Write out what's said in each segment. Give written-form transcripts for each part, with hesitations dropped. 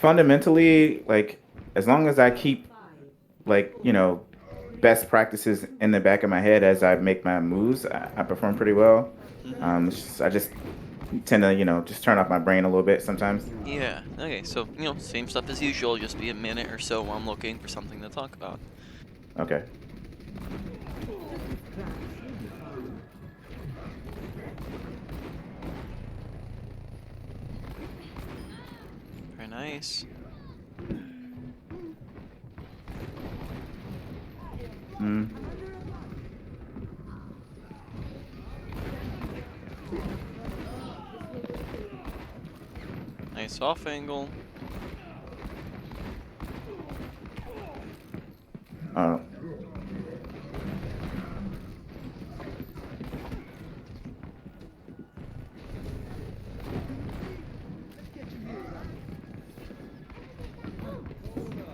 fundamentally, like, as long as I keep, like, best practices in the back of my head as I make my moves, I perform pretty well. Mm-hmm. I just tend to, just turn off my brain a little bit sometimes. Yeah. Okay. So same stuff as usual. Just be a minute or so while I'm looking for something to talk about. Okay. Very nice. Mm. Nice off angle. Uh,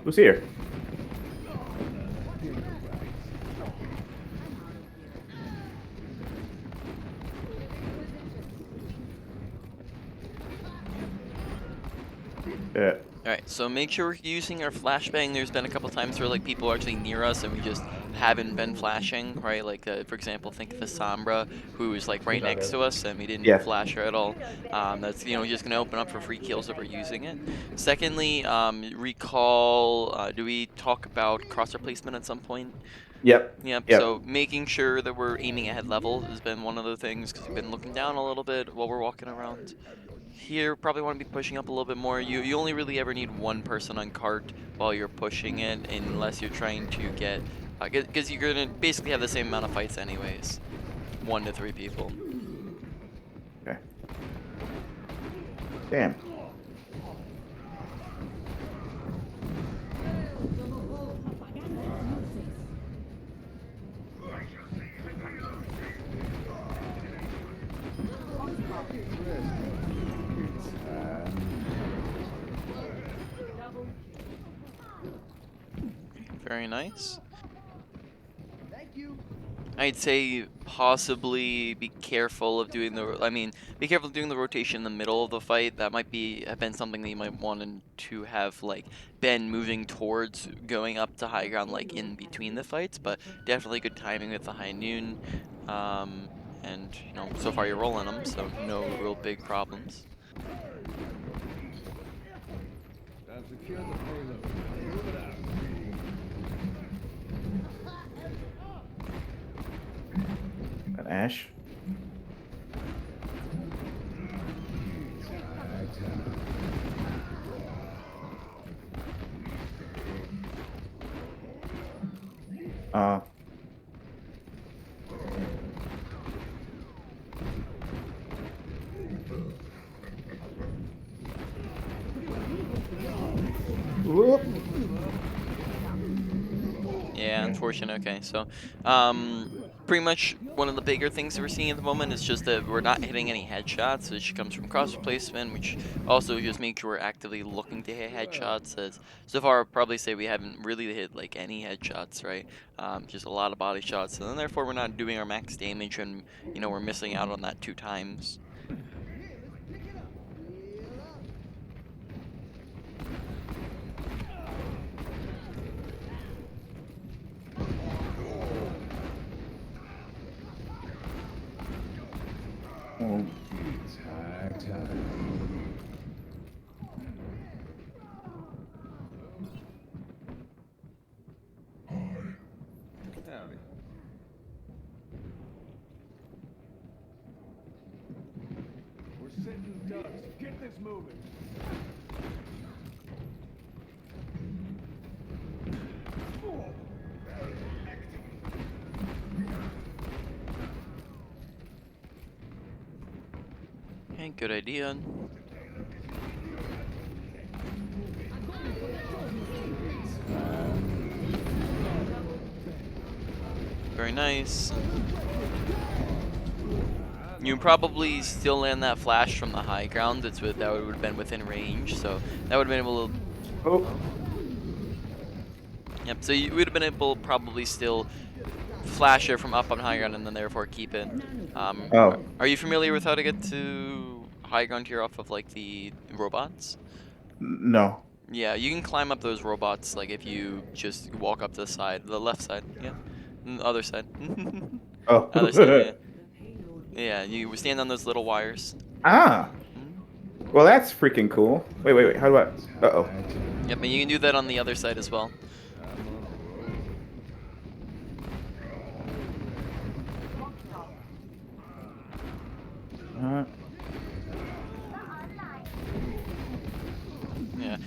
who's here? Yeah. Alright, so make sure we're using our flashbang. There's been a couple times where like people are actually near us and we just haven't been flashing, right? Like for example, think of a Sombra who is like right next to us and we didn't Yeah. flash her at all. That's just gonna open up for free kills if we're using it. Secondly, recall. Do we talk about crosshair placement at some point? Yep. Yep. Yep. So making sure that we're aiming at head level has been one of the things because we've been looking down a little bit while we're walking around. Here, probably want to be pushing up a little bit more. You only really ever need one person on cart while you're pushing it, unless you're trying to get, because you're gonna basically have the same amount of fights anyways, 1 to 3 people. Okay. Damn. Very nice. I'd say possibly be careful of doing be careful of doing the rotation in the middle of the fight. That might have been something that you might want to have like been moving towards going up to high ground like in between the fights, but definitely good timing with the high noon. Um, and so far you're rolling them, so no real big problems. An Ash. Uh. Whoop. Yeah, unfortunate. Okay, so pretty much one of the bigger things that we're seeing at the moment is just that we're not hitting any headshots, which comes from cross replacement, which also just makes sure we're actively looking to hit headshots. As so far, I'd probably say we haven't really hit like any headshots, right? Just a lot of body shots, and then therefore we're not doing our max damage, and we're missing out on that 2 times. Oh. We're sitting ducks. Get this moving. Okay, good idea. Very nice. You probably still land that flash from the high ground. That would have been within range, so that would have been able to. Oh. Oh. Yep. So you would have been able to probably still flash it from up on high ground and then therefore keep it. Oh. Are you familiar with how to get to high ground here off of like the robots? No. Yeah, you can climb up those robots like if you just walk up to the side, the left side. Yeah, the other side. Oh. Other side. Yeah. Yeah, you stand on those little wires. Ah. Mhm. Well, that's freaking cool. Wait. How do I? Uh-oh. Yep, and you can do that on the other side as well. Uh, Yeah.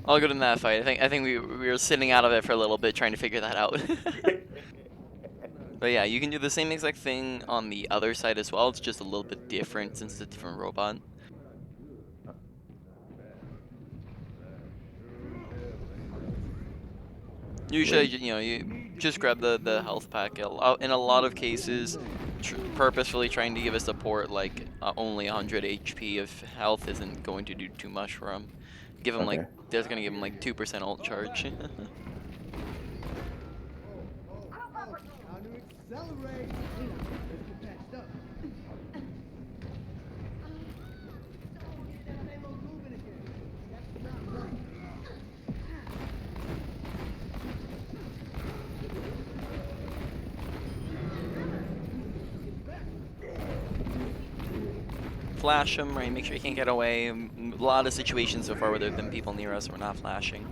All good in that fight. I think we were sitting out of it for a little bit trying to figure that out. But yeah, you can do the same exact thing on the other side as well. It's just a little bit different since it's a different robot. Usually, you just grab the health pack. In a lot of cases, purposefully trying to give a support like only 100 HP of health isn't going to do too much for him. Give him like okay. that's gonna give him like 2% ult charge. Time to accelerate. Let's get patched up. Moving again. That's not right. Flash him, right? Make sure he can't get away. A lot of situations so far where there have been people near us, we're not flashing.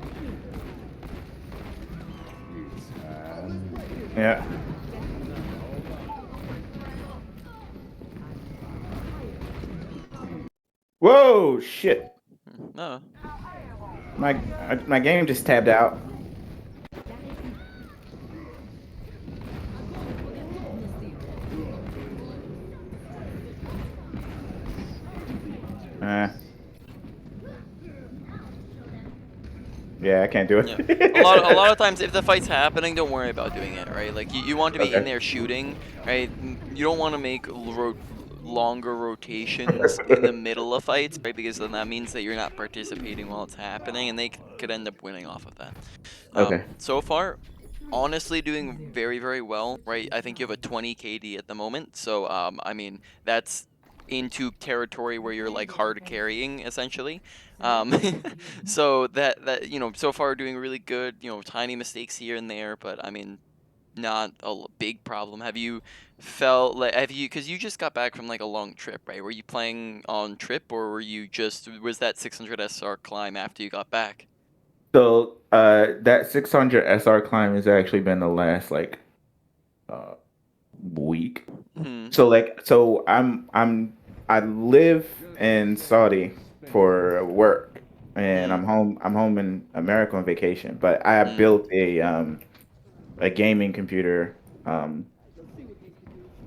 Yeah. Whoa! Shit. No. My game just tabbed out. Yeah, I can't do it. Yeah. A lot of times, if the fight's happening, don't worry about doing it, right? Like you want to be in Okay. there shooting, right? You don't want to make longer rotations in the middle of fights, right? Because then that means that you're not participating while it's happening, and they could end up winning off of that. Okay. So far, honestly, doing very, very well, right? I think you have a 20 KD at the moment, so I mean that's into territory where you're like hard carrying essentially. Um, so that so far doing really good. Tiny mistakes here and there, but I mean not a big problem. Have you felt like because you just got back from like a long trip, right? Were you playing on trip or was that 600 SR climb after you got back? So that 600 SR climb has actually been the last like uh week. Hmm. I live in Saudi for work, and Hmm. I'm home in America on vacation. But I Hmm. built a gaming computer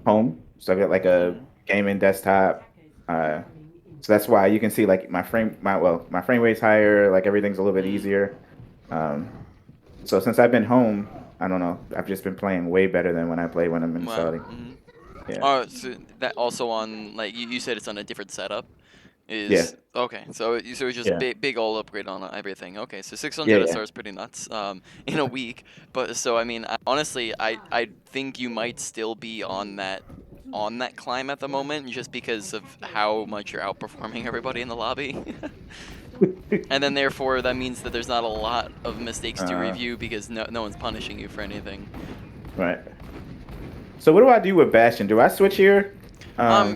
home, so I got like a Hmm. gaming desktop. Uh, so that's why you can see like my frame rate's higher, like everything's a little bit Hmm. easier. Um, so since I've been home, I don't know, I've just been playing way better than when I play when I'm in Wow. Saudi. Hmm. Yeah, Oh, so that also on like you said it's on a different setup. yeah, Is okay. So it's just yeah, big all upgrade on everything. Okay, so yeah, 600 yeah. SR is pretty nuts. In a week. But so I mean, honestly, I think you might still be on that climb at the moment, just because of how much you're outperforming everybody in the lobby. And then therefore that means that there's not a lot of mistakes to uh, review because no one's punishing you for anything. right. So what do I do with Bastion? Do I switch here?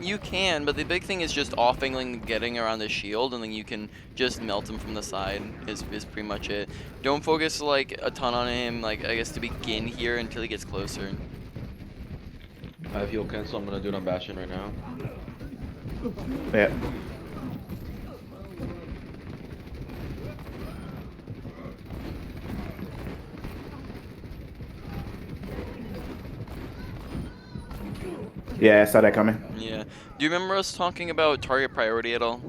You can, but the big thing is just offing and getting around the shield, and then you can just melt him from the side. Is pretty much it. Don't focus like a ton on him, like I guess to begin here until he gets closer. I have heal cancel. I'm gonna do it on Bastion right now. Yeah. Yeah, I saw that coming. Yeah. Do you remember us talking about target priority at all?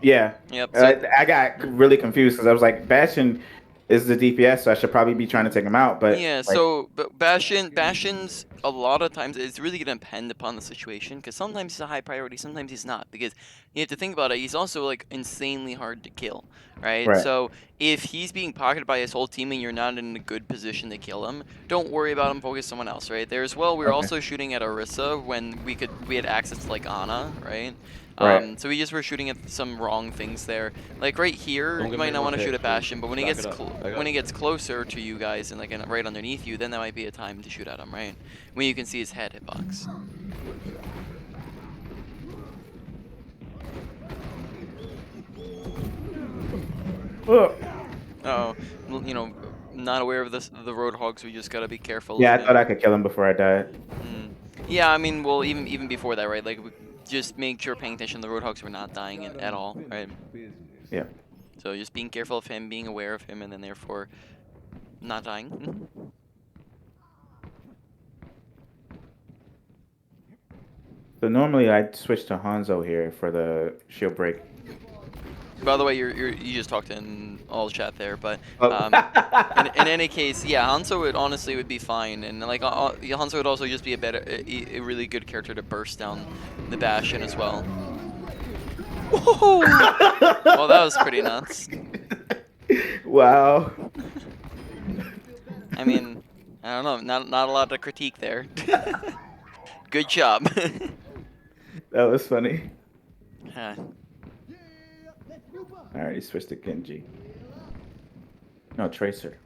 Yeah. Yep. So I got really confused because I was like, Bastion is the DPS, so I should probably be trying to take him out. But yeah, like, so but Bastion's a lot of times it's really gonna depend upon the situation because sometimes he's a high priority, sometimes he's not because you have to think about it. He's also like insanely hard to kill, right? right. So if he's being pocketed by his whole team and you're not in a good position to kill him, don't worry about him. Focus someone else, right? There as well. We were Okay. also shooting at Orisa when we had access to like Ana, right? Right. So we just were shooting at some wrong things there. Like right here, Don't you give might me not more want to shoot hits, at Bastion, please. but when he Back gets it up. Back when up. he gets closer to you guys and like right underneath you, then that might be a time to shoot at him, right? When you can see his head hitbox. Oh. Oh, you know, not aware of this the Roadhogs. We just gotta be careful Yeah, of I thought him. I could kill him before I died. Yeah, I mean, well, even before that, right? Like, just make sure paying attention. The Roadhogs were not dying at all, right? Yeah. So just being careful of him, being aware of him, and then therefore not dying. So normally I switch to Hanzo here for the shield break. By the way, you just talked in all chat there, but Oh. in any case, yeah, Hanzo would be fine, and like Hanzo would also just be a really good character to burst down the Bastion as well. Whoa! Well, that was pretty nuts. Wow. I mean, I don't know, not a lot to critique there. Good job. That was funny. Huh. I already switched to Genji. No, Tracer.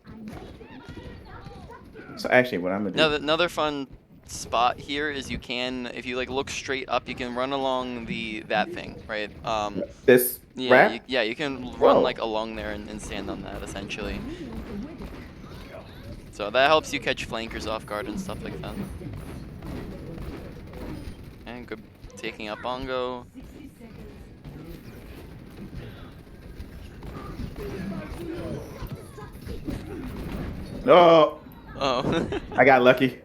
So actually, what I'm gonna do? Another fun spot here is you can, if you like look straight up, you can run along that thing, right? This Yeah, rack? you can run Whoa. like along there and stand on that essentially. So that helps you catch flankers off guard and stuff like that. And good taking out Bongo. Oh, Oh. I got lucky.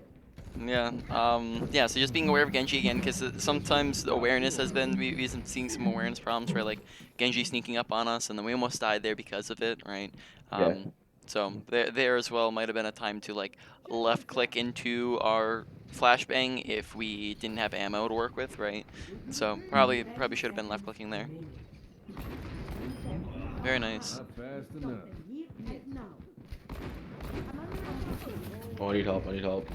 Yeah. Yeah. So just being aware of Genji again, because sometimes awareness has been we've been seeing some awareness problems where like Genji sneaking up on us, and then we almost died there because of it, right? Yeah. So there as well might have been a time to like left click into our flashbang if we didn't have ammo to work with, right? So probably should have been left clicking there. Very nice. Oh, I need help. I need help.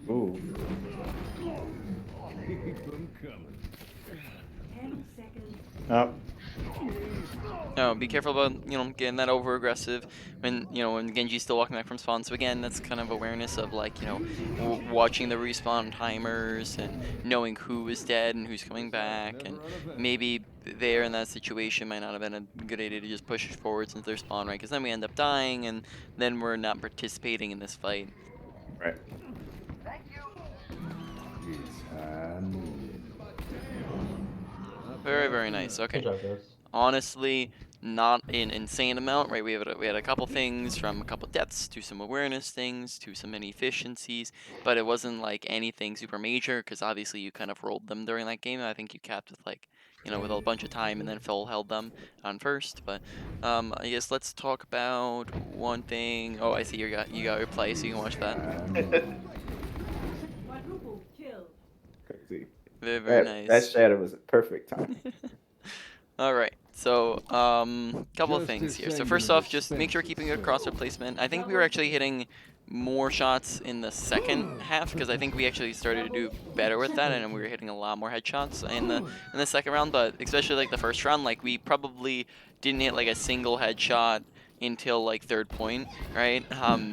Ooh. Oh. No, be careful about, getting that over aggressive when, when Genji's still walking back from spawn. So again, that's kind of awareness of like, watching the respawn timers and knowing who is dead and who's coming back. And maybe there in that situation might not have been a good idea to just push forward since they're spawn, right? Because then we end up dying and then we're not participating in this fight. Right. Very, very nice. Okay. Good job, guys. Honestly, not an insane amount, right? We had a couple things, from a couple deaths to some awareness things to some inefficiencies, but it wasn't like anything super major because obviously you kind of rolled them during that game. I think you capped with like, with a bunch of time and then Phil held them on first. But I guess let's talk about one thing. Oh, I see you got your play, so you can watch that. Crazy. Very, very That nice. shadow was a perfect time. All right, so couple of things here. So first off, just make sure keeping good crosshair placement. I think we were actually hitting more shots in the second half because I think we actually started to do better with that, and we were hitting a lot more headshots in the second round. But especially like the first round, like we probably didn't hit like a single headshot until like third point, right?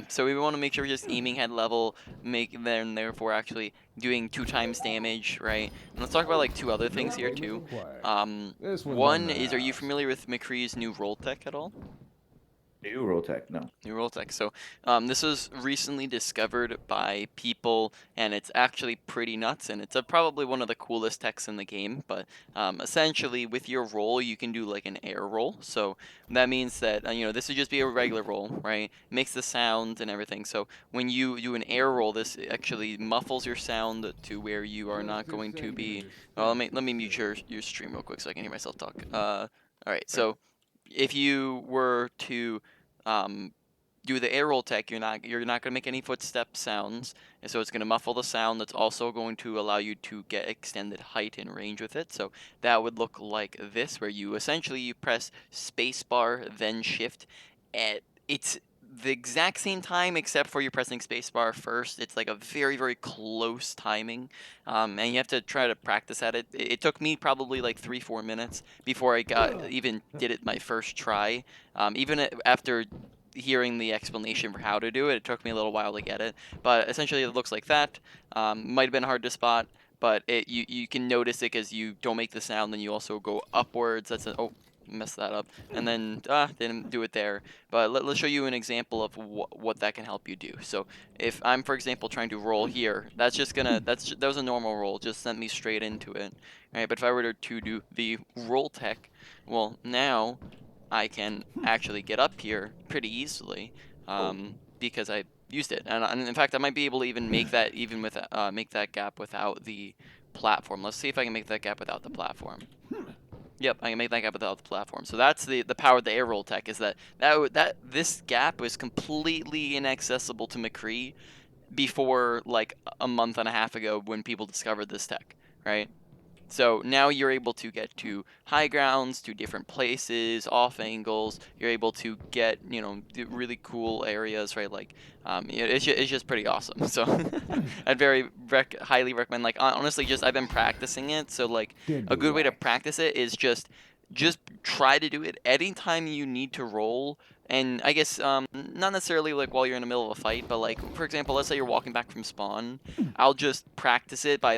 So we want to make sure we're just aiming head level, therefore actually doing 2 times damage, right? And let's talk about like 2 other things here too. One is, are you familiar with McCree's new roll tech at all? New roll tech, no. New roll tech. So this was recently discovered by people, and it's actually pretty nuts, and it's probably one of the coolest techs in the game. But essentially, with your roll, you can do like an air roll. So that means that this would just be a regular roll, right? It makes the sound and everything. So when you do an air roll, this actually muffles your sound to where you are not going to be. Well, let me mute your stream real quick so I can hear myself talk. All right. So if you were to do the air roll tech, you're not going to make any footstep sounds, and so it's going to muffle the sound. That's also going to allow you to get extended height and range with it. So that would look like this, where you press spacebar then shift. And it's the exact same time except for you're pressing spacebar first. It's like a very, very close timing, and you have to try to practice at it. It took me probably like 3-4 minutes before I even did it my first try. Even after hearing the explanation for how to do it, it took me a little while to get it. But essentially, it looks like that. Might have been hard to spot, but you can notice it because you don't make the sound, then you also go upwards. Oh, messed that up, and then didn't do it there. But let's show you an example of what that can help you do. So if I'm, for example, trying to roll here, that's just gonna that was a normal roll, just sent me straight into it. Right? But if I were to do the roll tech, well, now I can actually get up here pretty easily, because I used it, and in fact I might be able to even make that make that gap without the platform. Let's see if I can make that gap without the platform. Yep, I can make that gap without the platform. So that's the power of the air roll tech, is that this gap was completely inaccessible to McCree before like a month and a half ago when people discovered this tech, right? So now you're able to get to high grounds, to different places, off angles. You're able to get, really cool areas, right? Like, it's just pretty awesome. So I'd highly recommend. Like, honestly, just I've been practicing it. So like, a good way to practice it is just try to do it anytime you need to roll. And I guess not necessarily like while you're in the middle of a fight, but like, for example, let's say you're walking back from spawn. I'll just practice it by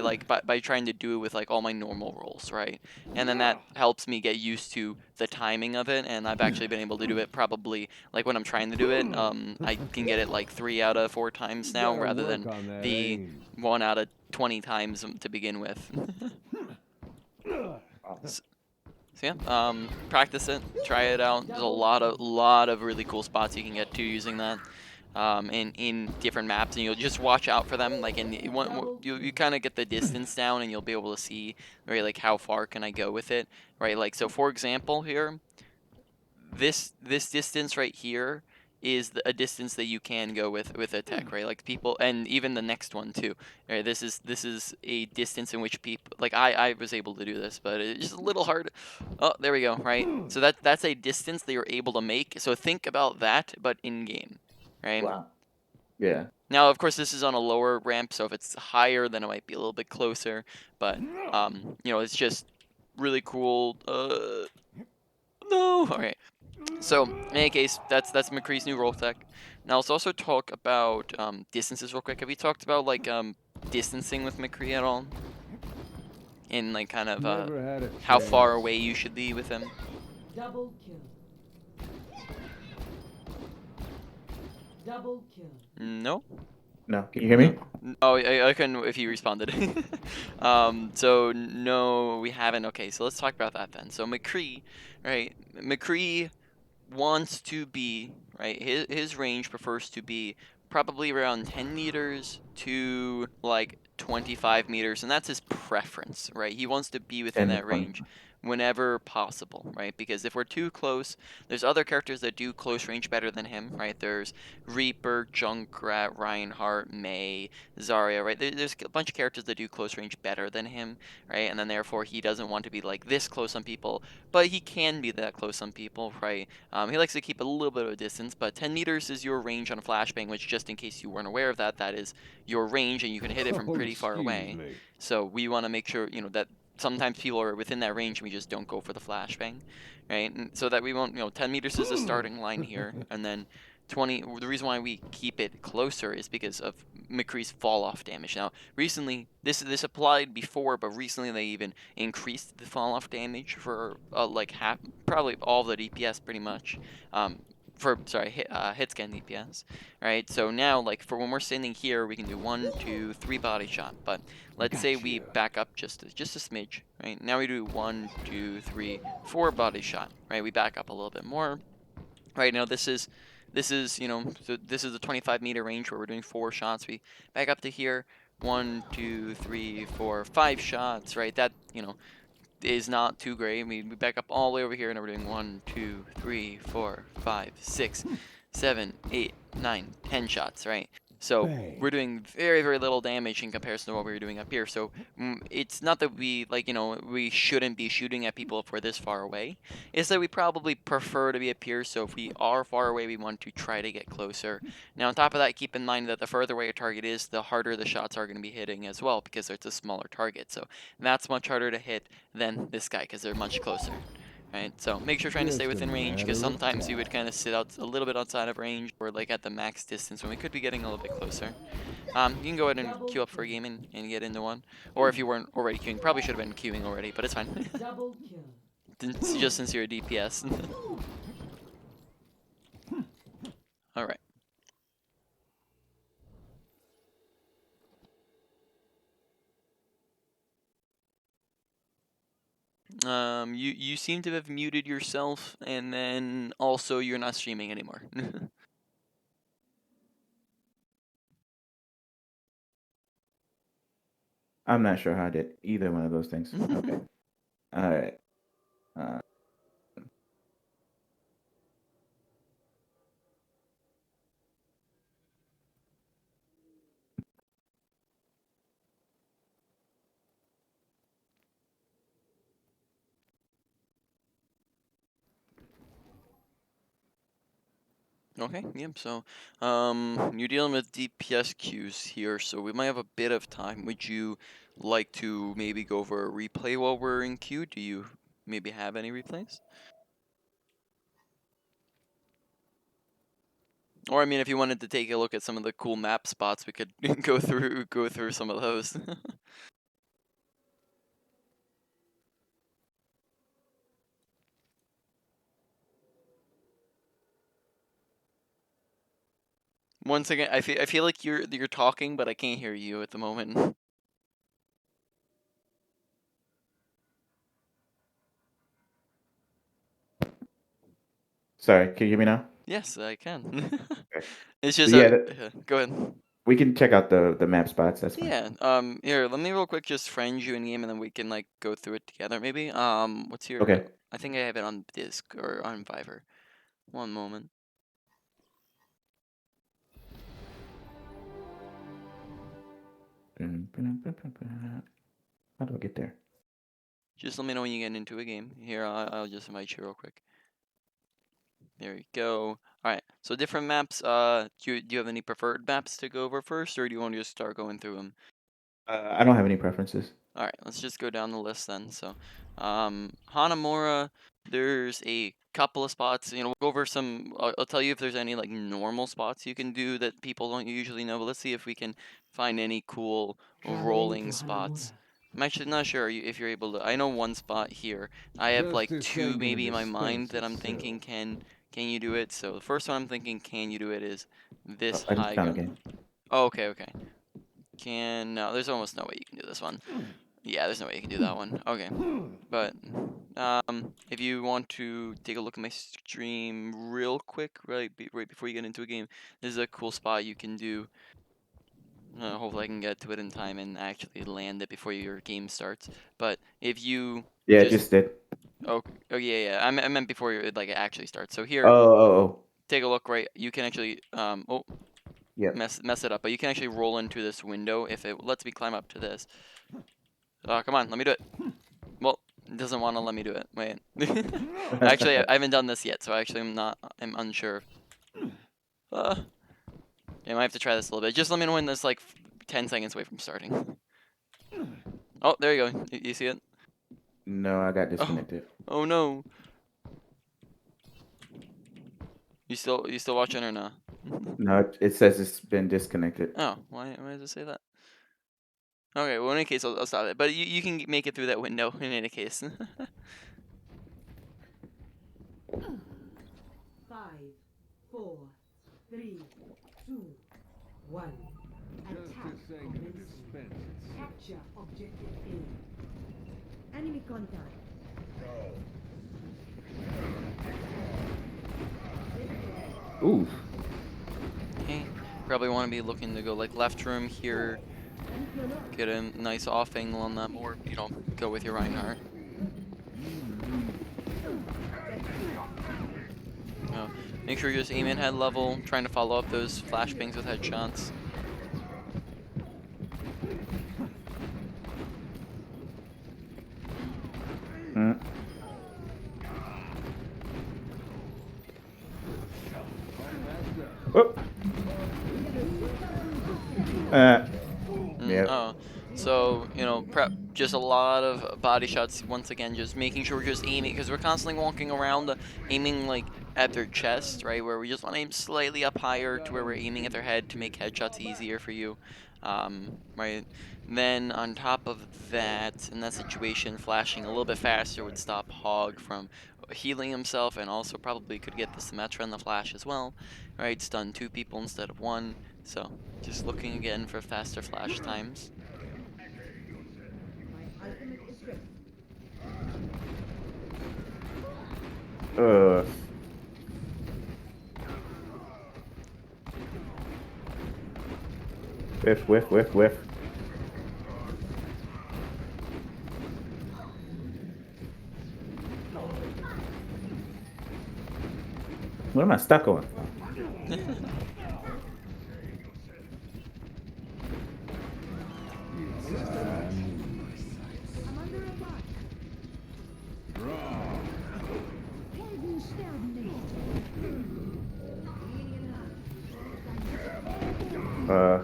trying to do it with like all my normal rolls, right? And then that helps me get used to the timing of it, and I've actually been able to do it probably like when I'm trying to do it. I can get it like 3 out of 4 times now, rather than the 1 out of 20 times to begin with. So yeah, practice it, try it out. There's a lot of really cool spots you can get to using that, in different maps, and you'll just watch out for them. Like, you kind of get the distance down, and you'll be able to see, right, like how far can I go with it, right? Like, so for example here, this distance right here is a distance that you can go with a tech, right? Like people, and even the next one too. Right, this is a distance in which people, like I was able to do this, but it's just a little hard. Oh, there we go. Right, so that's a distance that you're able to make. So think about that, but in game, right? Wow. Yeah. Now, of course, this is on a lower ramp, so if it's higher, then it might be a little bit closer. But it's just really cool. No. All right. So, in any case, that's McCree's new roll tech. Now, let's also talk about distances real quick. Have you talked about like distancing with McCree at all? In like kind of how far away you should be with him? Double kill. Double kill. No. No. Can you hear me? Oh, I couldn't if you responded. So no, we haven't. Okay, so let's talk about that then. So McCree, right? McCree wants to be, right, his range prefers to be probably around 10 meters to like 25 meters, and that's his preference, right? He wants to be within 10 to that range whenever possible, right? Because if we're too close, there's other characters that do close range better than him, right? There's Reaper, Junkrat, Reinhardt, Mei, Zarya, right? There's a bunch of characters that do close range better than him, right? And then therefore he doesn't want to be like this close on people, but he can be that close on people, right? He likes to keep a little bit of a distance, but 10 meters is your range on a flashbang, which, just in case you weren't aware of that, that is your range, and you can hit it from pretty far away. So we want to make sure, that sometimes people are within that range and we just don't go for the flashbang, right? And so that we won't, 10 meters is a starting line here, and then 20, the reason why we keep it closer is because of McCree's fall off damage. Now, recently, this applied before, but recently they even increased the fall off damage for like half, probably all the DPS pretty much. Hit scan DPS, right? So now, like, for when we're standing here, we can do 1, 2, 3 body shot. But let's say we back up just a smidge, right? Now we do 1, 2, 3, 4 body shot, right? We back up a little bit more. Right now, this is so this is the 25 meter range where we're doing 4 shots. We back up to here, 1, 2, 3, 4, 5 shots, right? That is not too great. We back up all the way over here, and we're doing 1, 2, 3, 4, 5, 6, 7, 8, 9, 10 shots, right? So we're doing very, very little damage in comparison to what we were doing up here. So it's not that we, like, we shouldn't be shooting at people if we're this far away. It's that we probably prefer to be up here. So if we are far away, we want to try to get closer. Now, on top of that, keep in mind that the further away a target is, the harder the shots are going to be hitting as well, because it's a smaller target. So that's much harder to hit than this guy, because they're much closer. Right, so make sure you're trying to stay within range, because sometimes you would kind of sit out a little bit outside of range, or like at the max distance when we could be getting a little bit closer. You can go ahead and queue up for a game and get into one, or if you weren't already queuing, probably should have been queuing already, but it's fine. Just since you're a DPS. All right. You seem to have muted yourself, and then also you're not streaming anymore. I'm not sure how I did either one of those things. Okay. All right. Okay, yep, so you're dealing with DPS queues here, so we might have a bit of time. Would you like to maybe go over a replay while we're in queue? Do you maybe have any replays? Or I mean, if you wanted to take a look at some of the cool map spots, we could go through some of those. Once again, I feel like you're talking, but I can't hear you at the moment. Sorry, can you hear me now? Yes, I can. Okay. It's just So yeah, go ahead. we can check out the map spots. That's fine. Yeah. Here, let me real quick just friend you in game, and then we can like go through it together. Maybe. What's your? Okay. I think I have it on disc or on Fiverr. One moment. How do I get there? Just let me know when you get into a game. Here, I'll just invite you real quick. There we go. All right. So different maps. Do you have any preferred maps to go over first, or do you want to just start going through them? I don't have any preferences. All right, let's just go down the list then. So, Hanamura, there's a couple of spots. We'll go over some. I'll tell you if there's any like normal spots you can do that people don't usually know. But let's see if we can find any cool rolling spots. I'm actually not sure if you're able to. I know one spot here. I have like two maybe in my mind that I'm thinking can you do it. So the first one I'm thinking can you do it is this I just high found a ground. game. Oh, okay. No, there's almost no way you can do this one. Yeah, there's no way you can do that one. Okay, but if you want to take a look at my stream real quick, right before you get into a game, this is a cool spot you can do. Hopefully I can get to it in time and actually land it before your game starts. But if you Just did. oh yeah, I meant before it like it actually starts. So here, Oh. take a look. Right, you can actually Yeah. mess it up, but you can actually roll into this window if it lets me climb up to this. Come on, let me do it. Well, it doesn't want to let me do it. Wait. Actually, I haven't done this yet, so actually I'm unsure. Yeah, I might have to try this a little bit. Just let me know when this like 10 seconds away from starting. Oh, there you go. You see it? No, I got disconnected. Oh no. You still watching or not? No, it says it's been disconnected. Oh, why does it say that? Okay, well in any case I'll stop it. But you can make it through that window in any case. 5, 4, 3, 2, 1. Attack commencing. Capture objective A. Enemy contact. Ooh. Okay, probably want to be looking to go like left room here, get a nice off angle on that, or go with your Reinhardt. Make sure you're just aim in head level, trying to follow up those flashbangs with headshots. Mm. Oh. Yeah. Oh, so prep just a lot of body shots. Once again, just making sure we're just aiming because we're constantly walking around, aiming like at their chest, right? Where we just want to aim slightly up higher to where we're aiming at their head to make headshots easier for you, right? Then on top of that, in that situation, flashing a little bit faster would stop Hog from healing himself, and also probably could get the Symmetra and the flash as well, right? Stun 2 people instead of 1. So just looking again for faster flash times. My ultimate is ready. Uh. Whiff, whiff, whiff, whiff. What am I stuck on? I'm under attack. Helden sterben nicht. Uh.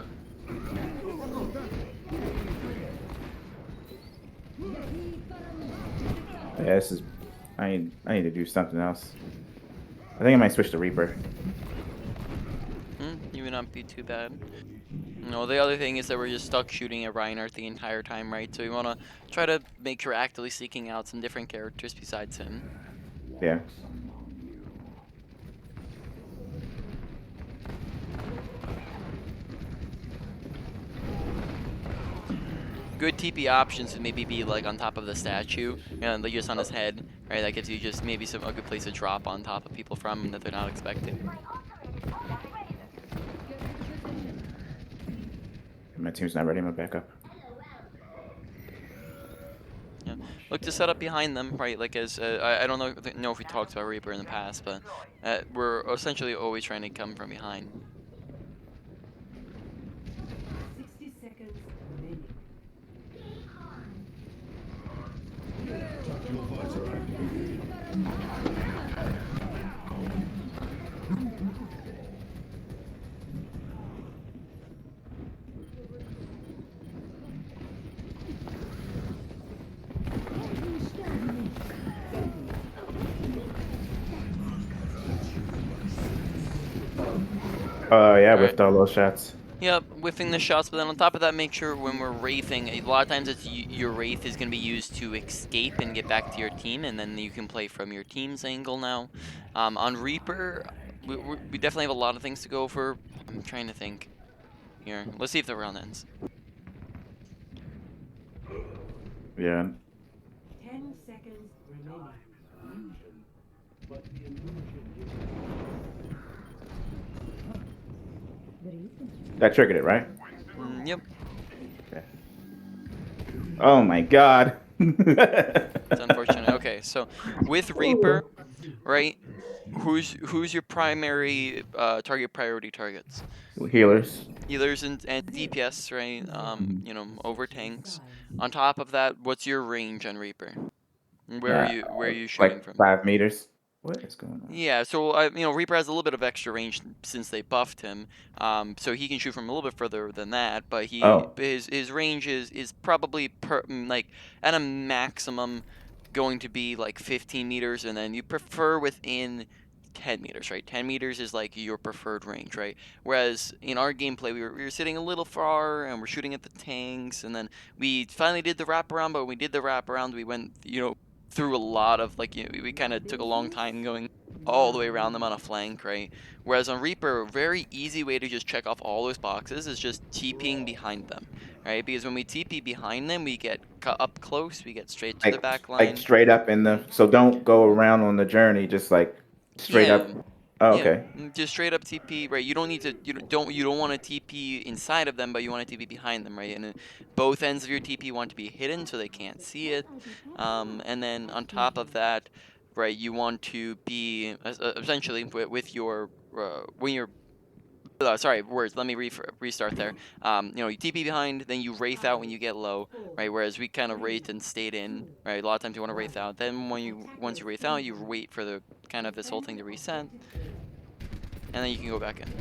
Yeah, this is. I need to do something else. I think I might switch to Reaper. You would not be too bad. No, the other thing is that we're just stuck shooting at Reinhardt the entire time, right? So we want to try to make sure we're actively seeking out some different characters besides him. Yeah. Good TP options would maybe be like on top of the statue, and like just on his head, right? That gives you just maybe a good place to drop on top of people from that they're not expecting. My team's not ready. I'm back up. Yeah, look to set up behind them, right? Like as I don't know if we talked about Reaper in the past, but we're essentially always trying to come from behind. 60 seconds remaining. Yeah, All whiffed all those shots. Yep, whiffing the shots, but then on top of that, make sure when we're wraithing, a lot of times it's your wraith is going to be used to escape and get back to your team, and then you can play from your team's angle now. On Reaper, we definitely have a lot of things to go for. I'm trying to think here. Let's see if the round ends. Yeah. 10 seconds remaining. That triggered it, right? Yep. Okay. Oh my god. It's unfortunate. Okay, so with Reaper, right? Who's your primary target priority targets? Healers. Healers and DPS, right? Over tanks. On top of that, what's your range on Reaper? Where are you shooting Like from? 5 meters. What is going on? Yeah, so Reaper has a little bit of extra range since they buffed him, so he can shoot from a little bit further than that. But Oh. his range is probably like at a maximum going to be like 15 meters, and then you prefer within 10 meters, right? 10 meters is like your preferred range, right? Whereas in our gameplay, we were sitting a little far and we're shooting at the tanks, and then we finally did the wraparound. But when we did the wraparound, we went through a lot of we kind of took a long time going all the way around them on a flank, right? Whereas on Reaper, a very easy way to just check off all those boxes is just TPing behind them, right? Because when we TP behind them, we get up close, we get straight to the back Like line. straight up in the. So don't go around on the journey. Just like straight Yeah. up. Oh, Yeah, okay. just straight up TP, right? You don't need to, you don't want to TP inside of them, but you want to TP behind them, right? And both ends of your TP want to be hidden so they can't see it. And then on top of that, right, you want to be essentially with your when you're Sorry, words. Let me restart there. You know, you TP behind, then you wraith out when you get low, right? Whereas we kind of wraithed and stayed in, right? A lot of times you want to wraith out. Then once you wraith out, you wait for the kind of this whole thing to reset, and then you can go back in.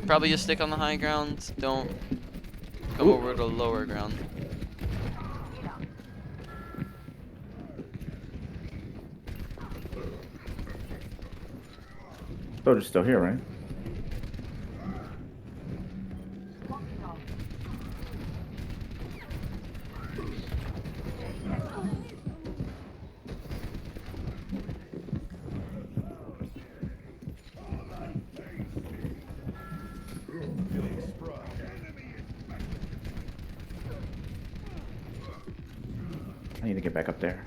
Probably just stick on the high ground. Don't come over to lower ground. Soldier's still here, right? I need to get back up there.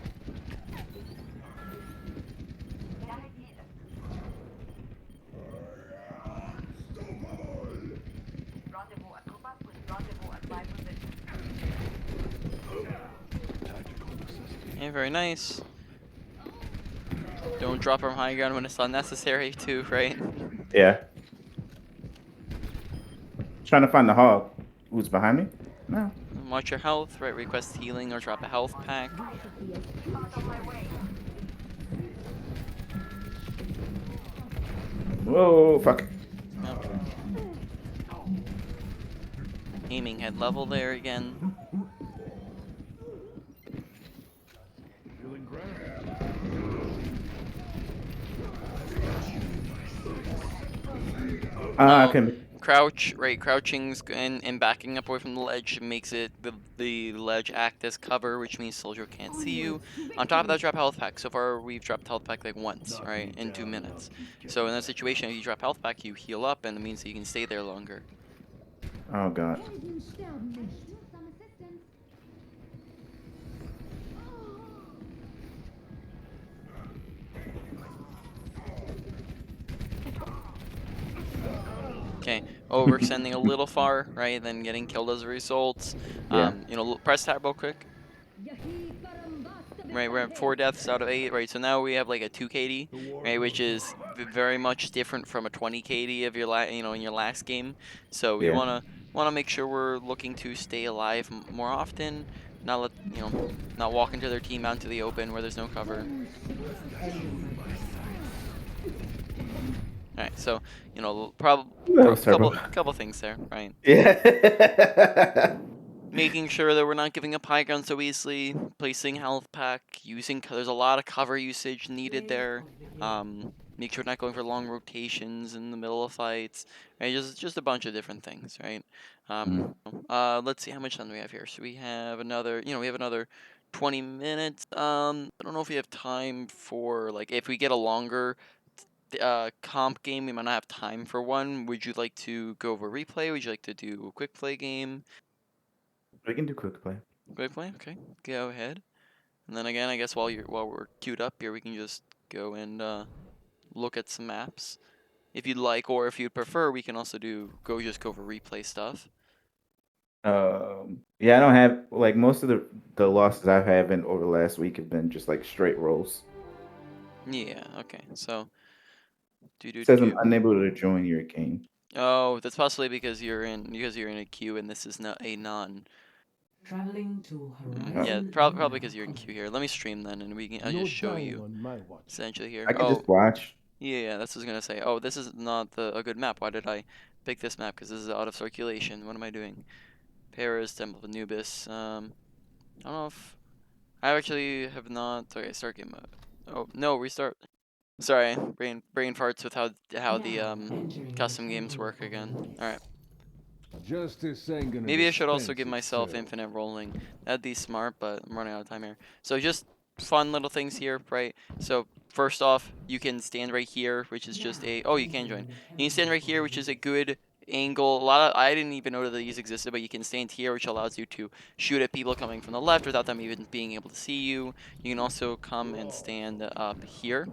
Yeah, very nice. Don't drop from high ground when it's unnecessary too, right? Yeah. Trying to find the hog. Who's behind me? No. Watch your health, right? Request healing or drop a health pack. Whoa, fuck. Yep. Aiming head level there again. I Oh, can. crouch, right? Crouching's and backing up away from the ledge makes it the ledge act as cover, which means soldier can't see you. On top of that, drop health pack. So far, we've dropped health pack like once, right, in 2 minutes. So in that situation, if you drop health pack, you heal up, and it means that you can stay there longer. Oh god. Helden sterben nicht. Okay, overextending a little far, right, then getting killed as a result. Yeah. You know, press tab real quick. Right, we're at 4 deaths out of 8, right, so now we have like a 2 KD, right, which is very much different from a 20 KD of your in your last game. So we Yeah. wanna make sure we're looking to stay alive more often, not let not walk into their team out into the open where there's no cover. Alright, so That was terrible. couple things there, right? Yeah. Making sure that we're not giving up high ground so easily, placing health pack, there's a lot of cover usage needed there. Make sure we're not going for long rotations in the middle of fights, right? Just a bunch of different things, right? Let's see how much time do we have here. So we have another, we have another 20 minutes. I don't know if we have time for like if we get a longer comp game, we might not have time for one. Would you like to go over replay? Would you like to do a quick play game? We can do quick play. Quick play, okay. Go ahead. And then again, I guess while we're queued up here, we can just go and look at some maps. If you'd like, or if you'd prefer, we can also just go over replay stuff. Yeah, I don't have like most of the losses I've had in over the last week have been just like straight rolls. Yeah, okay. So It says I'm unable to join your game. Oh, that's possibly because you're in a queue and this is not a non. Traveling to Horizon. Yeah, probably because you're in queue here. Let me stream then, and I'll just show you on my watch. essentially here. I can just watch. Yeah, that's what I was gonna say. Oh, this is not a good map. Why did I pick this map? Because this is out of circulation. What am I doing? Paris, Temple of Anubis. I don't know if I actually have not. Okay, start game mode. Oh no, restart. Sorry, brain farts with how the custom games work again. All right. Justice ain't gonna Maybe I should also dispense give myself itself. infinite rolling. That'd be smart, but I'm running out of time here. So just fun little things here, right? So first off, you can stand right here, which is just oh, you can join. You can stand right here, which is a good angle. I didn't even know that these existed, but you can stand here, which allows you to shoot at people coming from the left without them even being able to see you. You can also come and stand up here.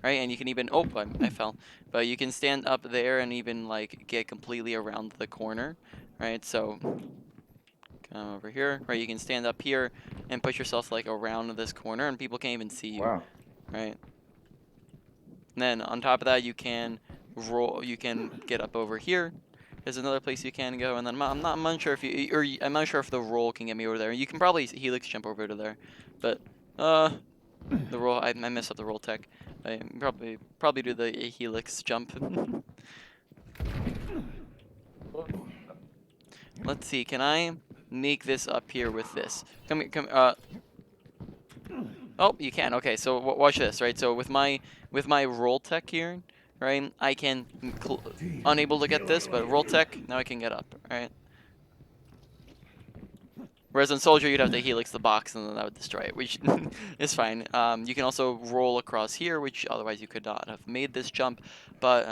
Right, and you can even I fell, but you can stand up there and even like get completely around the corner, right? So come over here, right? You can stand up here and put yourself like around this corner, and people can't even see you, Wow. right? And then on top of that, you can roll. You can get up over here. There's another place you can go, and then I'm not unsure if you or I'm not sure if the roll can get me over there. You can probably helix jump over to there, but the roll I messed up the roll tech. I probably do the helix jump. Let's see. Can I make this up here with this? Come here. Come. Oh, you can. Okay, so watch this, right? So with my roll tech here, right? I can unable to get this, but roll tech now I can get up, right? Whereas on soldier you'd have to helix the box and then that would destroy it, which is fine. You can also roll across here, which otherwise you could not have made this jump, but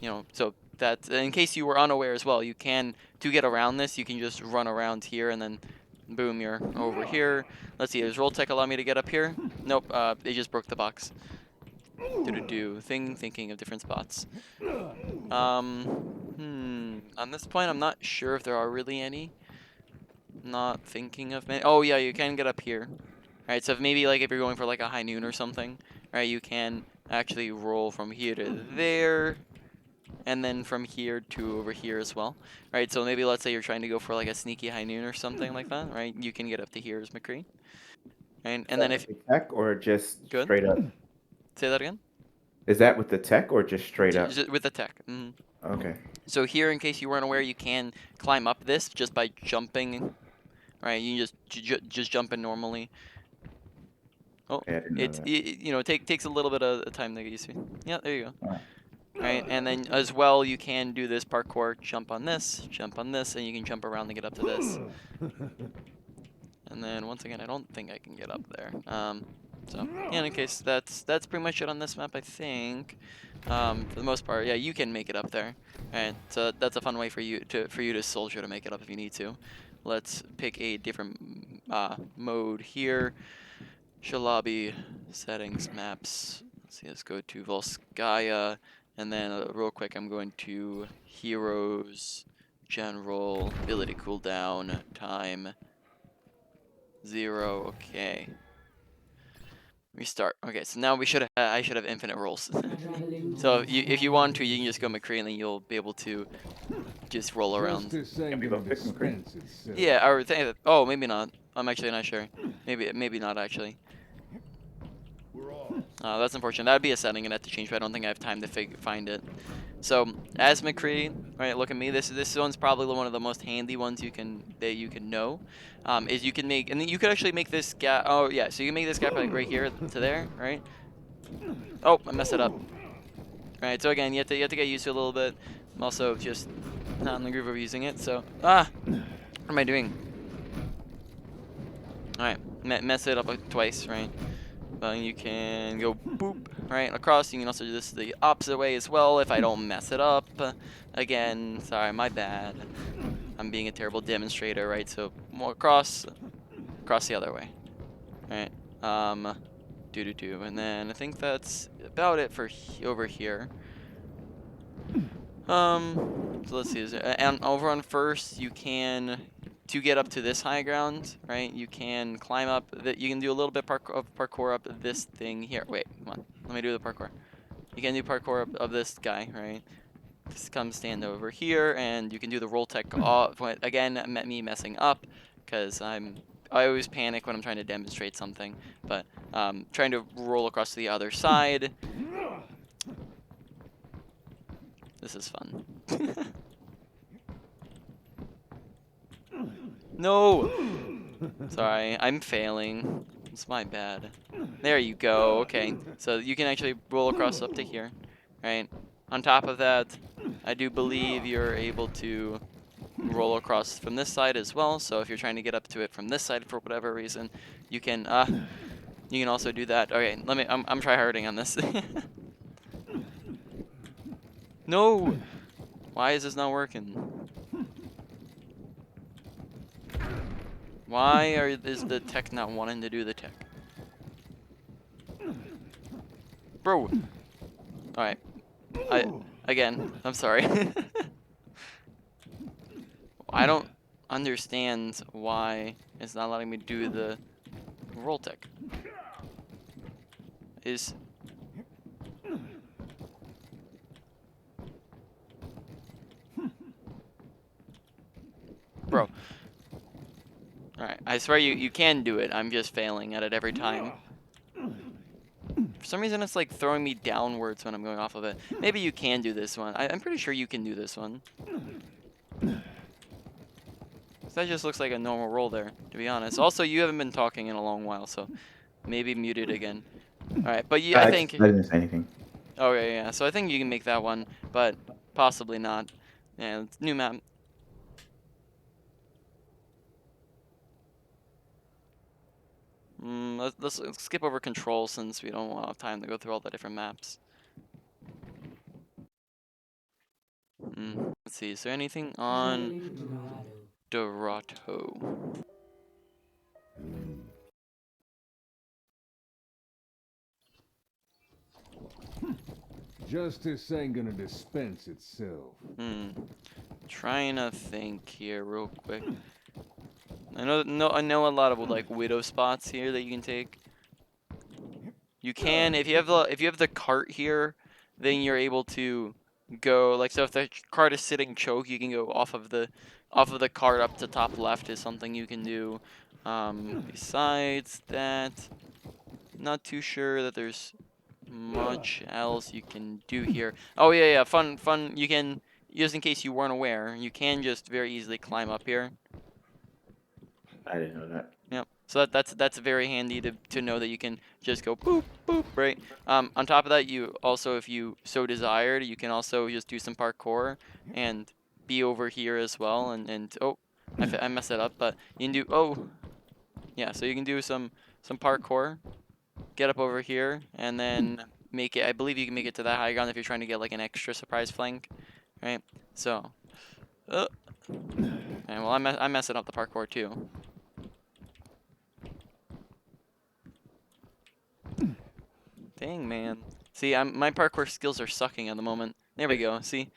you know, so that in case you were unaware as well, you can to get around this, you can just run around here and then boom, you're over here. Let's see, does roll tech allow me to get up here? Nope, they just broke the box. Thinking of different spots. On this point, I'm not sure if there are really any. Not thinking of many. Oh yeah, you can get up here. Alright, so if maybe like if you're going for like a high noon or something, right, you can actually roll from here to there. And then from here to over here as well. Right, so maybe let's say you're trying to go for like a sneaky high noon or something like that, right? You can get up to here as McCree. Right, and then if With the tech or just good. straight up? Say that again? Is that with the tech or just straight up? With the tech. Okay. So here, in case you weren't aware, you can climb up this just by jumping. Right, you just jump in normally. Oh, Yeah, I didn't know that. you know, takes a little bit of time to get used to. Yeah, there you go. Oh. Right, and then as well, you can do this parkour, jump on this, and you can jump around to get up to this. And then once again, I don't think I can get up there. So yeah, in any case, that's pretty much it on this map, I think. For the most part, yeah, you can make it up there. Right, so that's a fun way for you to soldier to make it up if you need to. Let's pick a different mode here. Show lobby, settings, maps. Let's see, let's go to Volskaya, and then real quick, I'm going to heroes, general, ability cooldown, time, 0. Okay. Restart. Okay, so now I should have infinite rolls. So if you want to, you can just go McCree, and then you'll be able to just roll around. Justice ain't we gonna both pick McCree? dispense itself. Yeah, I would think. Oh, maybe not. I'm actually not sure. Maybe not actually. That's unfortunate. That would be a setting I'd have to change, but I don't think I have time to find it. So as McCree, right? Look at me. This one's probably one of the most handy ones that you can know. Is you can make, and then you could actually make this gap. Oh yeah, so you can make this gap like right here to there, right? Oh, I messed it up. Right. So again, you have to get used to it a little bit. I'm also just not in the groove of using it. So what am I doing? All right, mess it up like twice, right? You can go boop right across. You can also do this the opposite way as well if I don't mess it up. Again, sorry, my bad. I'm being a terrible demonstrator, right? So more across the other way, right? And then I think that's about it for over here. So let's see. And over on first, you can. To get up to this high ground, right? You can climb up. You can do a little bit of parkour up this thing here. Wait, come on. Let me do the parkour. You can do parkour of this guy, right? Just come stand over here, and you can do the roll tech off. Again, me messing up, because I always panic when I'm trying to demonstrate something. But trying to roll across to the other side. This is fun. No! Sorry, I'm failing. It's my bad. There you go, okay. So you can actually roll across up to here, right? On top of that, I do believe you're able to roll across from this side as well. So if you're trying to get up to it from this side for whatever reason, you can also do that. Okay, I'm try-harding on this. No! Why is this not working? Why is the tech not wanting to do the tech? Bro! Alright. I'm sorry. I don't understand why it's not letting me do the roll tech. bro. Alright, I swear you can do it. I'm just failing at it every time. For some reason, it's like throwing me downwards when I'm going off of it. Maybe you can do this one. I'm pretty sure you can do this one. That just looks like a normal roll there, to be honest. Also, you haven't been talking in a long while, so maybe muted again. Alright, but yeah, I think... I didn't say anything. Okay, yeah, so I think you can make that one, but possibly not. Yeah, it's new map. Let's skip over control since we don't have time to go through all the different maps. Let's see, is there anything on Traveling to Rialto. Dorado? Justice ain't gonna dispense itself. Trying to think here real quick. I know a lot of like widow spots here that you can take. You can if you have the cart here, then you're able to go like, so if the cart is sitting choke, you can go off of the cart up to top left is something you can do. Besides that, not too sure that there's much else you can do here. Oh yeah, fun. You can, just in case you weren't aware, you can just very easily climb up here. I didn't know that. Yep. So that's very handy to know that you can just go boop boop, right. On top of that, you also, if you so desired, you can also just do some parkour and be over here as well. And oh, I messed it up, but you can do, oh yeah, so you can do some parkour, get up over here, and then make it. I believe you can make it to that high ground if you're trying to get like an extra surprise flank, right? So, and well, I'm messing up the parkour too. Dang, man. See, my parkour skills are sucking at the moment. There we go. See.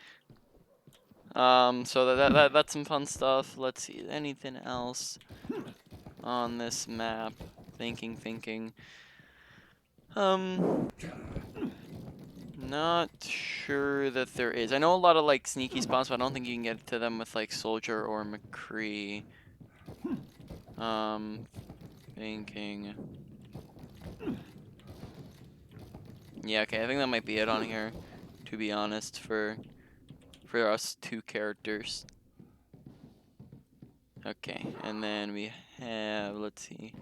So that's some fun stuff. Let's see. Anything else on this map? Thinking. Not sure that there is. I know a lot of like sneaky spots, but I don't think you can get to them with like Soldier or McCree. Thinking. Yeah, okay, I think that might be it on here, to be honest, for us two characters. Okay, and then we have, let's see,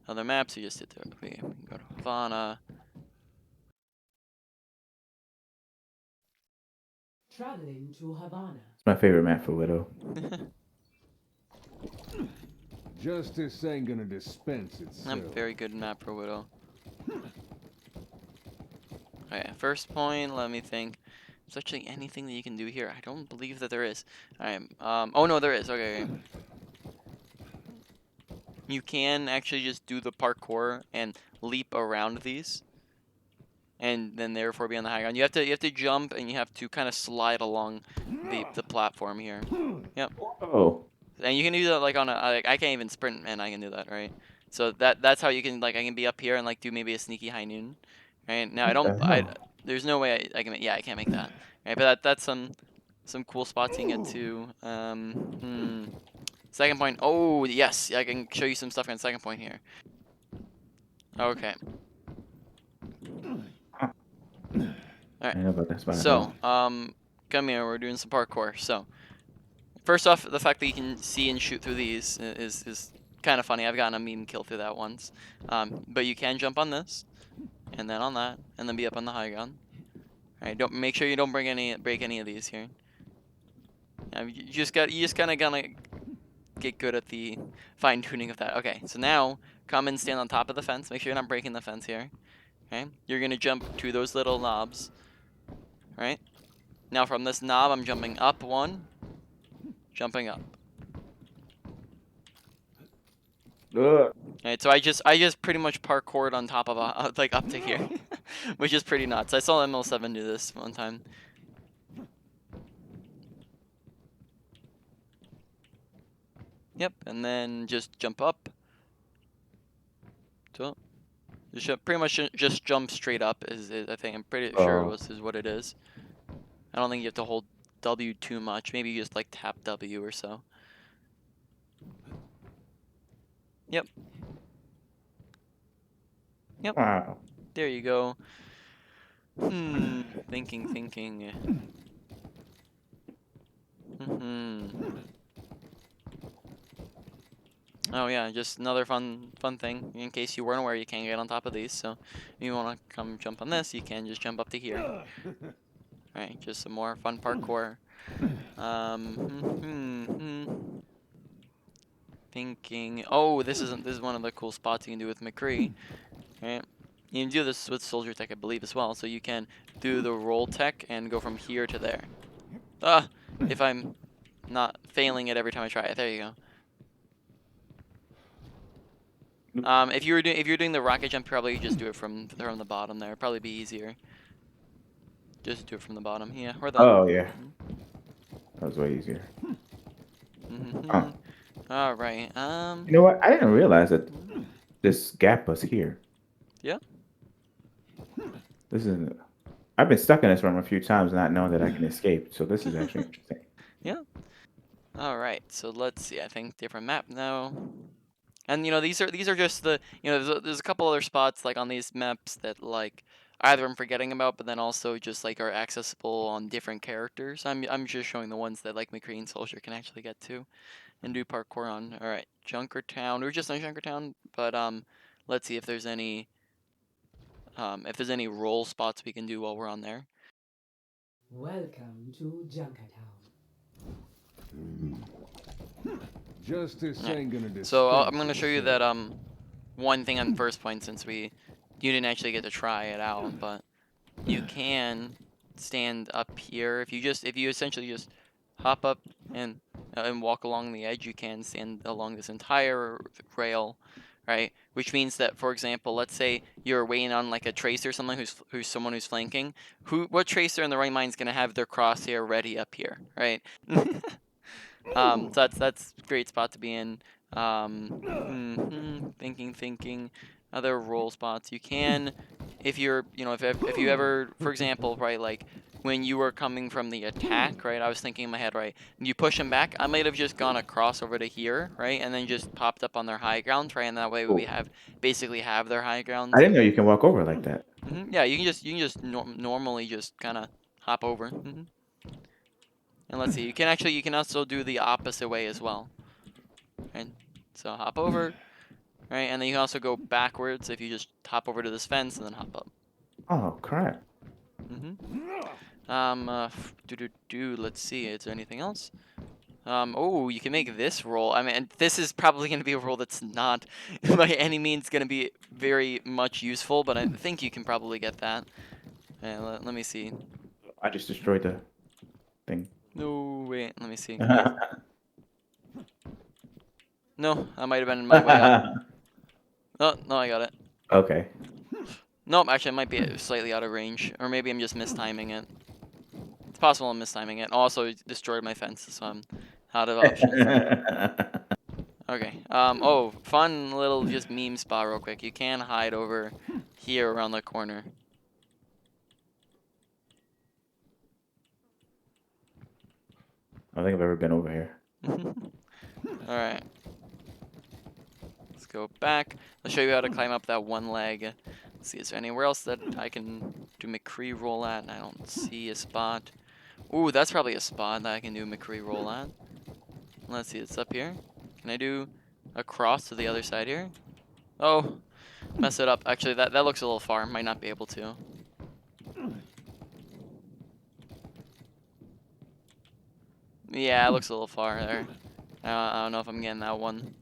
other maps. We just did there. We can go to Havana. Traveling to Havana. It's my favorite map for Widow. Justice ain't gonna dispense itself. I'm very good map for Widow. Okay, first point, let me think. Is there actually anything that you can do here? I don't believe that there is. Alright, oh no, there is, okay. You can actually just do the parkour and leap around these, and then therefore be on the high ground. You have to jump, and you have to kind of slide along the platform here. Yep. Oh. And you can do that like on a, like, I can't even sprint, and I can do that, right? So that's how you can, like, I can be up here and like do maybe a sneaky high noon. Right now, there's no way I can. Yeah, I can't make that. Right, but that's some cool spots you can get to. Second point. Oh yes, I can show you some stuff on second point here. Okay. All right. So come here. We're doing some parkour. So first off, the fact that you can see and shoot through these is kind of funny. I've gotten a meme kill through that once. But you can jump on this, and then on that, and then be up on the high ground. All right, make sure you don't break any of these here. You just kind of gonna get good at the fine tuning of that. Okay, so now come and stand on top of the fence. Make sure you're not breaking the fence here. Okay, you're gonna jump to those little knobs. Right. Now from this knob, I'm jumping up one, jumping up. Alright, so I just pretty much parkoured on top of like up to here, which is pretty nuts. I saw ML7 do this one time. Yep, and then just jump up. So, pretty much just jump straight up is I think, I'm pretty sure is what it is. I don't think you have to hold W too much. Maybe you just like tap W or so. Yep. Yep. Wow. There you go. Thinking. Oh yeah, just another fun thing. In case you weren't aware, you can get on top of these. So if you want to come jump on this, you can just jump up to here. Alright, just some more fun parkour. Thinking. Oh, this is one of the cool spots you can do with McCree. Right. You can do this with Soldier Tech, I believe, as well. So you can do the roll tech and go from here to there. If I'm not failing it every time I try it. There you go. If you're doing the rocket jump, probably just do it from the bottom there. Probably be easier. Just do it from the bottom. Yeah, or that. Oh yeah, that was way easier. Huh. All right. You know what? I didn't realize that this gap was here. Yeah. This is. I've been stuck in this room a few times, not knowing that I can escape. So this is actually interesting. Yeah. All right. So let's see. I think different map now. And these are just the there's a couple other spots like on these maps that like either I'm forgetting about, but then also just like are accessible on different characters. I'm just showing the ones that like McCree and Soldier can actually get to and do parkour on. All right, Junkertown. We're just on Junkertown, but let's see if there's any roll spots we can do while we're on there. Welcome to Junkertown. Justice ain't gonna dispense. So I'm gonna show you itself. that one thing on first point since you didn't actually get to try it out, but you can stand up here if you essentially just hop up and walk along the edge. You can stand along this entire rail, right? Which means that, for example, let's say you're waiting on like a tracer or someone who's someone who's flanking. What tracer in the right mind is gonna have their crosshair ready up here, right? So that's a great spot to be in. Thinking. Other roll spots you can, if you're, if you ever, for example, right, like when you were coming from the attack, right, I was thinking in my head, right, you push them back, I might have just gone across over to here, right, and then just popped up on their high ground, right, and that way we basically have their high ground. I didn't know you can walk over like that. Yeah, you can just normally just kind of hop over. And let's see, you can also do the opposite way as well. Right, so hop over, right, and then you can also go backwards if you just hop over to this fence and then hop up. Oh crap! Let's see, is there anything else? Oh, you can make this roll. I mean, this is probably going to be a roll that's not by any means going to be very much useful, but I think you can probably get that. Let me see. I just destroyed the thing. No, wait, let me see. No, I might have been my way up. Oh, no, I got it. Okay. Nope, actually, it might be slightly out of range, or maybe I'm just mistiming it. It's possible I'm mistiming it. Also, destroyed my fence, so I'm out of options. Okay. Oh, fun little just meme spot real quick. You can hide over here around the corner. I don't think I've ever been over here. Alright. Let's go back. I'll show you how to climb up that one leg. Let's see, is there anywhere else that I can do McCree roll at? And I don't see a spot. Ooh, that's probably a spot that I can do McCree roll at. Let's see, it's up here. Can I do a cross to the other side here? Oh, mess it up. Actually, that looks a little far. Might not be able to. Yeah, it looks a little far there. I don't know if I'm getting that one.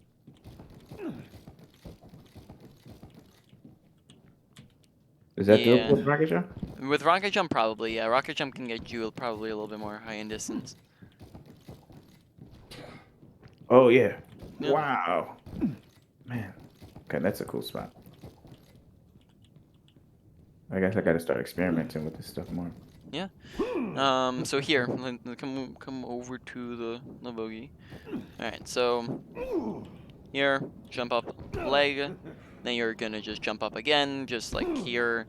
Is that Yeah. doable with rocket jump? With rocket jump, probably. Yeah, rocket jump can get you probably a little bit more high in distance. Oh yeah. Yep. Wow. Man. Okay, that's a cool spot. I guess I gotta start experimenting with this stuff more. Yeah. So here, come over to the bogey. All right. So here, jump up leg. Then you're gonna just jump up again, just like here,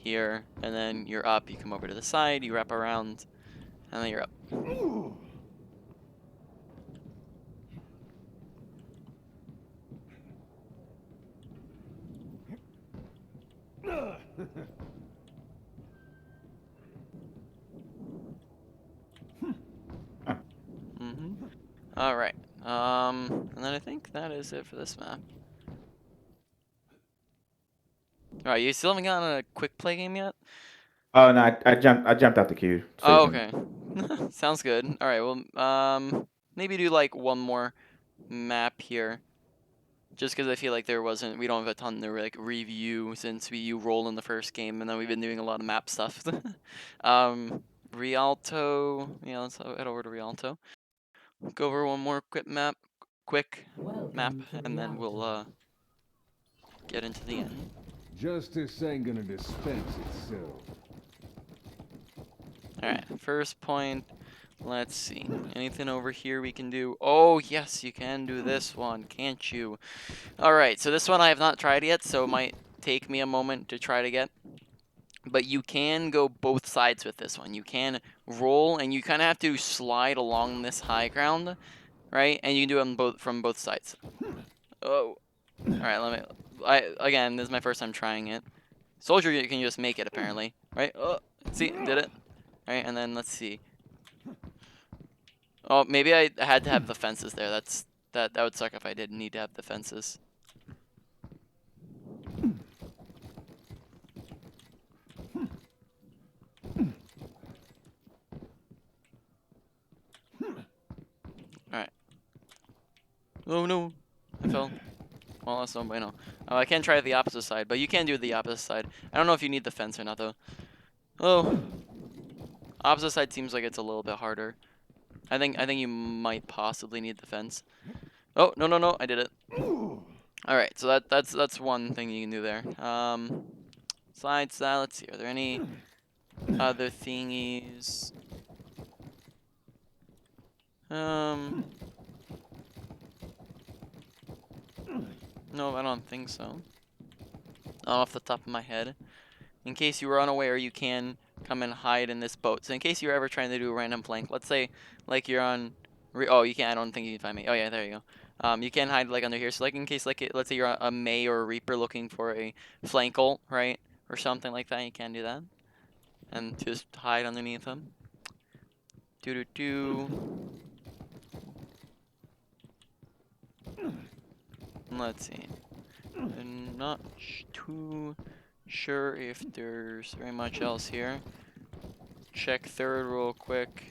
and then you're up. You come over to the side. You wrap around, and then you're up. Mm-hmm. All right. And then I think that is it for this map. All right, you still haven't gotten a quick play game yet? Oh no, I jumped out the queue. So you Oh, can- okay. Sounds good. All right. Well, maybe do like one more map here, just because I feel like we don't have a ton to like review since you roll in the first game, and then we've been doing a lot of map stuff. Rialto. Yeah, let's head over to Rialto. Go over one more quick map, Welcome to and then we'll Rialto. get into the end. Justice ain't gonna dispense itself. All right. First point. Let's see. Anything over here we can do? Oh, yes, you can do this one, can't you? All right, so this one I have not tried yet, so it might take me a moment to try to get. But you can go both sides with this one. You can roll, and you kind of have to slide along this high ground, right? And you can do it on from both sides. Oh, all right. Again, this is my first time trying it. Soldier, you can just make it apparently, right? Oh, see, did it. All right, and then let's see. Oh, maybe I had to have the fences there. That would suck if I didn't need to have the fences. Alright. Oh no! I fell. Well, that's no bueno. I can try the opposite side, but you can do the opposite side. I don't know if you need the fence or not, though. Oh. Opposite side seems like it's a little bit harder. I think you might possibly need the fence. Oh, no, I did it. Alright, so that's one thing you can do there. Besides that, let's see, are there any other thingies? No, I don't think so. Not off the top of my head. In case you were unaware, you can come and hide in this boat. So in case you're ever trying to do a random flank, let's say like you're on, oh, you can't. I don't think you can find me. Oh yeah, there you go. You can hide like under here. So like in case like let's say you're a May or a Reaper looking for a flank ult, right, or something like that, you can do that, and just hide underneath them. Let's see. I'm not too sure if there's very much else here. Check third real quick.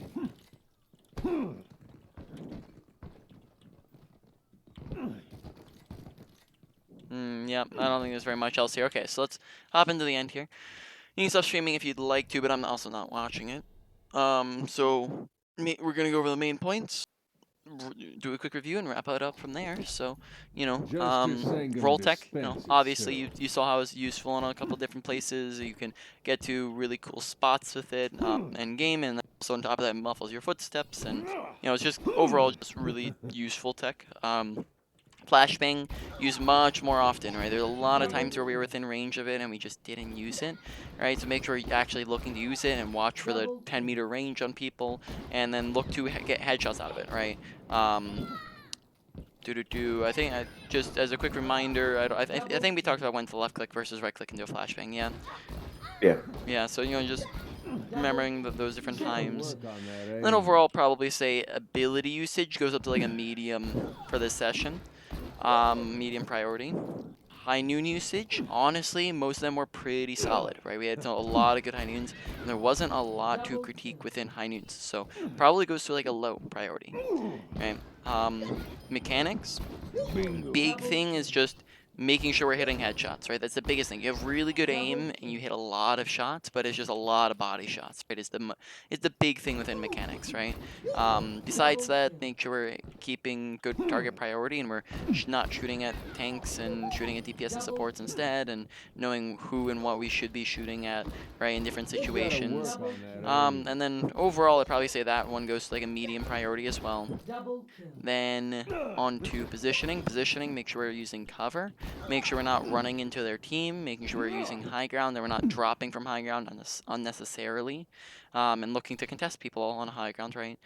Yeah, I don't think there's very much else here. Okay, so let's hop into the end here. You can stop streaming if you'd like to, but I'm also not watching it. So we're gonna go over the main points, do a quick review, and wrap it up from there. So, roll tech. Obviously you saw how it's useful in a couple different places. You can get to really cool spots with it, end game, and also on top of that, it muffles your footsteps, and it's just overall just really useful tech. Flashbang used much more often, right? There's a lot of times where we were within range of it and we just didn't use it, right? So make sure you're actually looking to use it and watch for the 10-meter range on people, and then look to get headshots out of it, right? I think just as a quick reminder, I think we talked about when to left click versus right click into a flashbang, yeah? Yeah. Yeah, so just remembering those different times. Then overall, probably say ability usage goes up to like a medium for this session. Medium priority. High noon usage, honestly, most of them were pretty solid, right? We had a lot of good high noons, and there wasn't a lot to critique within high noons, so probably goes to like a low priority, right? Mechanics, big thing is just making sure we're hitting headshots, right? That's the biggest thing. You have really good aim and you hit a lot of shots, but it's just a lot of body shots, right? It's the big thing within mechanics, right? Besides that, make sure we're keeping good target priority and we're not shooting at tanks and shooting at DPS and supports instead, and knowing who and what we should be shooting at, right, in different situations. And then overall, I'd probably say that one goes to like a medium priority as well. Then on to positioning. Positioning, make sure we're using cover. make sure we're not running into their team, making sure we're using high ground, that we're not dropping from high ground unnecessarily, and looking to contest people on high ground, right?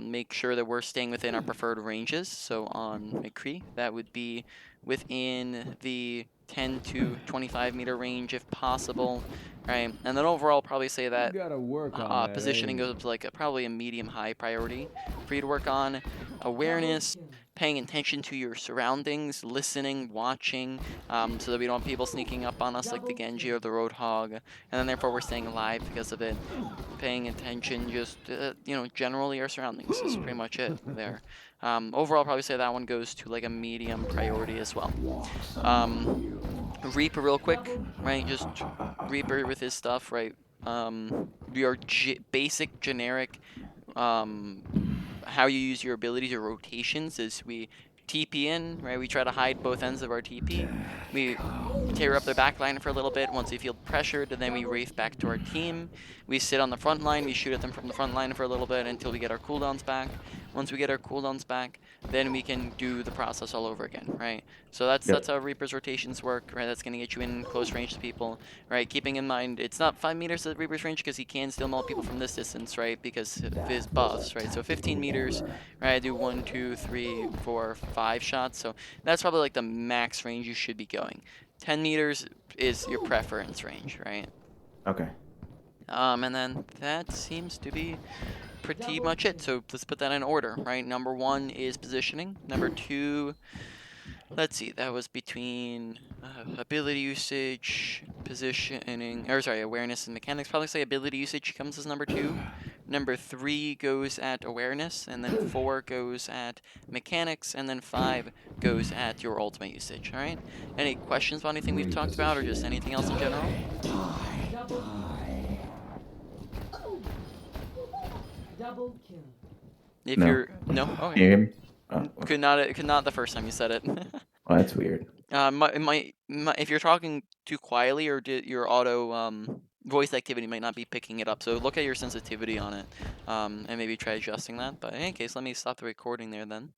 Make sure that we're staying within our preferred ranges. So on McCree, that would be within the 10 to 25 meter range if possible, right? And then overall, probably say that You gotta work on that positioning aim. goes up to like probably a medium high priority for you to work on. Awareness, paying attention to your surroundings, listening, watching, so that we don't have people sneaking up on us like the Genji or the Roadhog, and then therefore we're staying alive because of it. Paying attention, just generally our surroundings is pretty much it there. Overall, probably say that one goes to like a medium priority as well. Reaper real quick, right? Just Reaper with his stuff, right? Your basic generic how you use your abilities or rotations is we TP in, right? We try to hide both ends of our TP. We tear up their back line for a little bit once we feel pressured, and then we wraith back to our team. We sit on the front line, we shoot at them from the front line for a little bit until we get our cooldowns back. Once we get our cooldowns back, then we can do the process all over again, right? So that's how Reaper's rotations work, right? That's going to get you in close range to people, right? Keeping in mind, it's not 5 meters at Reaper's range because he can still maul people from this distance, right? Because of his buffs, right? So 15 meters, right? I do 1, 2, 3, 4, 5 shots. So that's probably like the max range you should be going. 10 meters is your preference range, right? Okay. And then that seems to be pretty much it. So let's put that in order, right? Number 1 is positioning. Number 2, let's see, that was between ability usage, positioning, or sorry, awareness and mechanics. Probably say ability usage comes as number 2. Number 3 goes at awareness, and then 4 goes at mechanics, and then 5 goes at your ultimate usage, alright? Any questions about anything we've talked about, or just anything else in general? Double kill. If No. you're... No? Can you Okay. hear me? Oh, okay. Could not the first time you said it. Well, that's weird. If you're talking too quietly or your auto voice activity might not be picking it up, so look at your sensitivity on it, and maybe try adjusting that. But in any case, let me stop the recording there then.